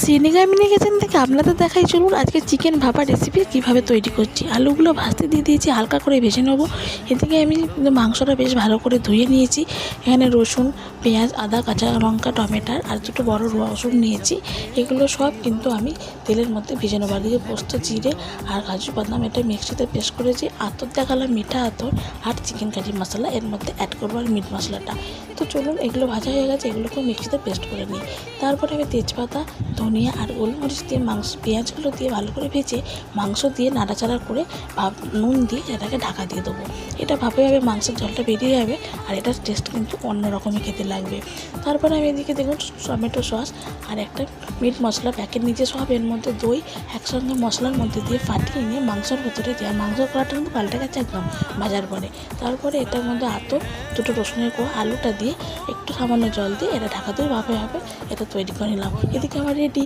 সিনিগামিনি kitchen থেকে আপনাদের দেখাই, চলুন আজকে চিকেন ভাপা রেসিপি কীভাবে তৈরি করছি। আলুগুলো ভাজতে দিয়ে দিয়েছি, হালকা করে ভেজে নেবো। এদিকে আমি মাংসটা বেশ ভালো করে ধুয়ে নিয়েছি। এখানে রসুন, পেঁয়াজ, আদা, কাঁচা লঙ্কা, টমেটো আর দুটো বড় রসুন নিয়েছি। এগুলো সব কিন্তু আমি তেলের মধ্যে ভেজে নেবো। আর দিয়ে পোস্ত, জিরে আর কাজু বাদাম এটা মিক্সিতে পেস্ট করেছি। আতর দেখালাম, মিঠা আতর আর চিকেন কারি মশলা এর মধ্যে অ্যাড করবো, আর মিট মশলাটা। তো চলুন, এগুলো ভাজা হয়ে গেছে, এগুলোকেও মিক্সিতে পেস্ট করে নিই। তারপরে আমি তেজপাতা, ধনিয়া আর গোলমরিচ দিয়ে পেঁয়াজগুলো দিয়ে ভালো করে ভেজে মাংস দিয়ে নাড়াচাড়া করে নুন দিয়ে এটাকে ঢাকা দিয়ে দেবো। এটা ভাপে মাংসের জলটা বেরিয়ে যাবে, আর এটার টেস্ট কিন্তু অন্যরকমই খেতে লাগবে। তারপরে আমি এদিকে দেখুন টমেটো সস আর একটা মিট মশলা প্যাকেট নিচে সব এর মধ্যে দই একসঙ্গে মশলার মধ্যে দিয়ে ফাটিয়ে নিয়ে মাংসের ভেতরে দেওয়া। মাংসের কড়াটা কিন্তু পাল্টে গেছে একদম ভাজার পরে। তারপরে এটার মধ্যে আতর, দুটো রসুনের কোয়া, আলুটা দিয়ে একটু সামান্য জল দিয়ে এটা ঢাকা দিয়ে ভাপে এটা তৈরি করে নিলাম। এদিকে আমার রেডি।